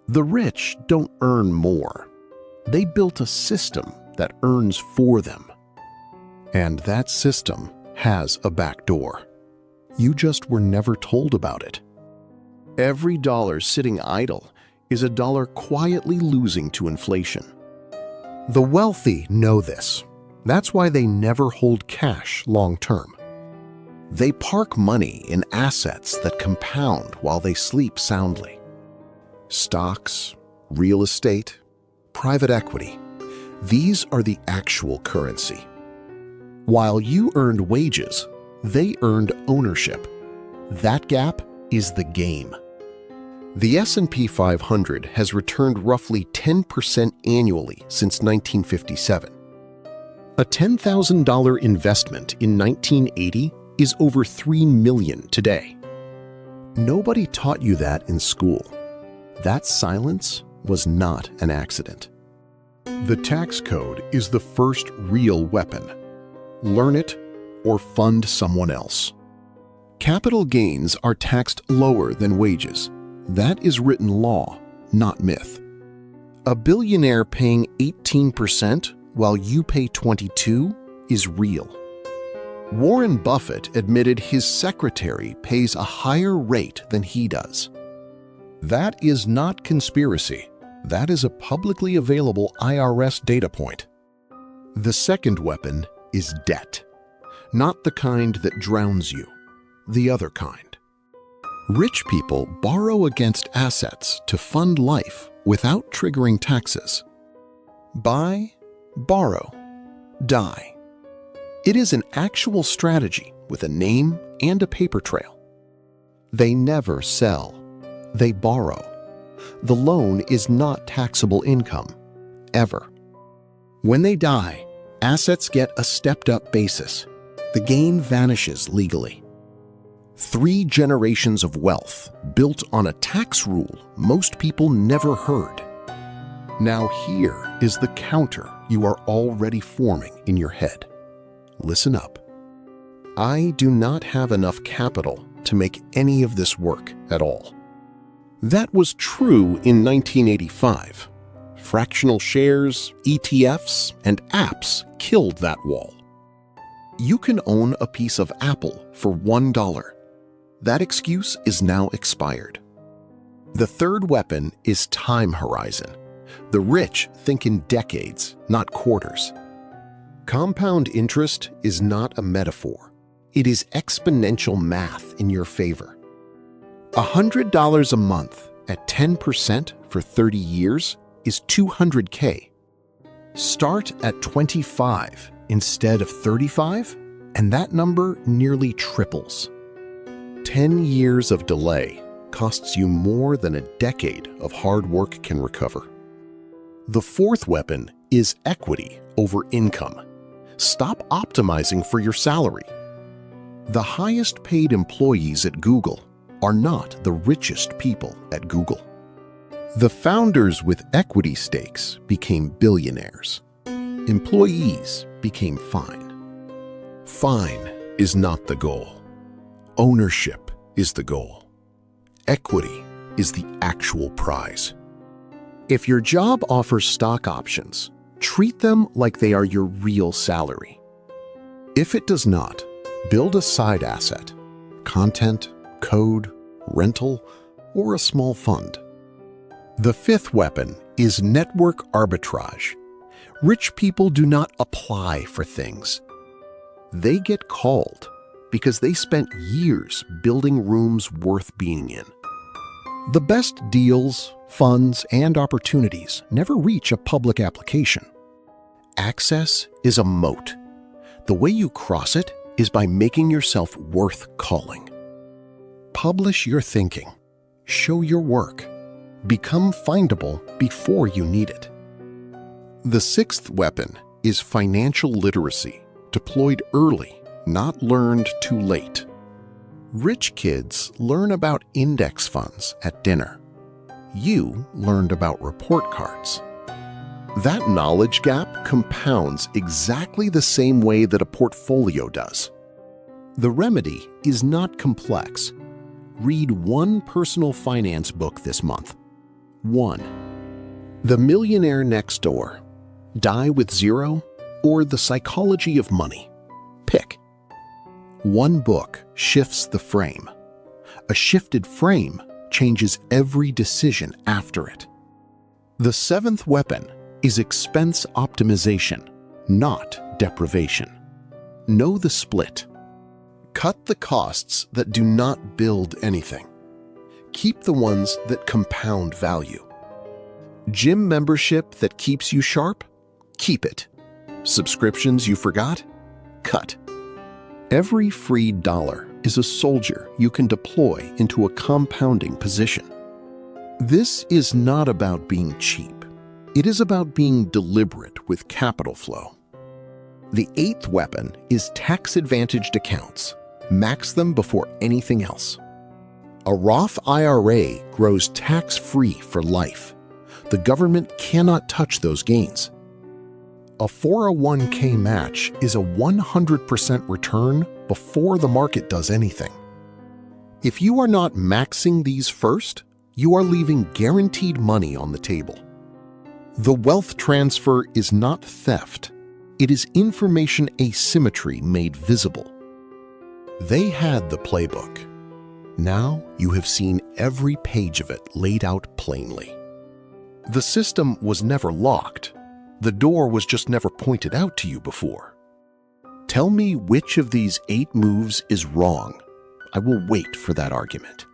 The rich don't earn more. They built a system that earns for them. And that system has a back door. You just were never told about it. Every dollar sitting idle is a dollar quietly losing to inflation. The wealthy know this. That's why they never hold cash long term. They park money in assets that compound while they sleep soundly. Stocks, real estate, private equity. These are the actual currency. While you earned wages, they earned ownership. That gap is the game. The S&P 500 has returned roughly 10% annually since 1957. A $10,000 investment in 1980 is over $3 million today. Nobody taught you that in school. That silence was not an accident. The tax code is the first real weapon. Learn it or fund someone else. Capital gains are taxed lower than wages. That is written law, not myth. A billionaire paying 18% while you pay 22% is real. Warren Buffett admitted his secretary pays a higher rate than he does. That is not conspiracy. That is a publicly available IRS data point. The second weapon is debt. Not the kind that drowns you, the other kind. Rich people borrow against assets to fund life without triggering taxes. Buy, borrow, die. It is an actual strategy with a name and a paper trail. They never sell. They borrow. The loan is not taxable income, ever. When they die, assets get a stepped-up basis. The gain vanishes legally. 3 generations of wealth built on a tax rule most people never heard. Now here is the counter you are already forming in your head. Listen up. I do not have enough capital to make any of this work at all. That was true in 1985. Fractional shares, ETFs, and apps killed that wall. You can own a piece of Apple for $1. That excuse is now expired. The third weapon is time horizon. The rich think in decades, not quarters. Compound interest is not a metaphor. It is exponential math in your favor. $100 a month at 10% for 30 years is $200K. Start at 25 instead of 35, and that number nearly triples. 10 years of delay costs you more than a decade of hard work can recover. The fourth weapon is equity over income. Stop optimizing for your salary. The highest paid employees at Google are not the richest people at Google. The founders with equity stakes became billionaires. Employees became fine. Fine is not the goal. Ownership is the goal. Equity is the actual prize. If your job offers stock options, treat them like they are your real salary. If it does not, build a side asset, content, code, rental, or a small fund. The fifth weapon is network arbitrage. Rich people do not apply for things. They get called because they spent years building rooms worth being in. The best deals, funds, and opportunities never reach a public application. Access is a moat. The way you cross it is by making yourself worth calling. Publish your thinking. Show your work. Become findable before you need it. The sixth weapon is financial literacy, deployed early, not learned too late. Rich kids learn about index funds at dinner. You learned about report cards. That knowledge gap compounds exactly the same way that a portfolio does. The remedy is not complex. Read one personal finance book this month. 1. The Millionaire Next Door, Die with Zero, or The Psychology of Money. Pick. One book shifts the frame. A shifted frame changes every decision after it. The seventh weapon is expense optimization, not deprivation. Know the split. Cut the costs that do not build anything. Keep the ones that compound value. Gym membership that keeps you sharp? Keep it. Subscriptions you forgot? Cut. Every free dollar is a soldier you can deploy into a compounding position. This is not about being cheap. It is about being deliberate with capital flow. The eighth weapon is tax-advantaged accounts. Max them before anything else. A Roth IRA grows tax-free for life. The government cannot touch those gains. A 401k match is a 100% return before the market does anything. If you are not maxing these first, you are leaving guaranteed money on the table. The wealth transfer is not theft. It is information asymmetry made visible. They had the playbook. Now you have seen every page of it laid out plainly. The system was never locked. The door was just never pointed out to you before. Tell me which of these 8 moves is wrong. I will wait for that argument.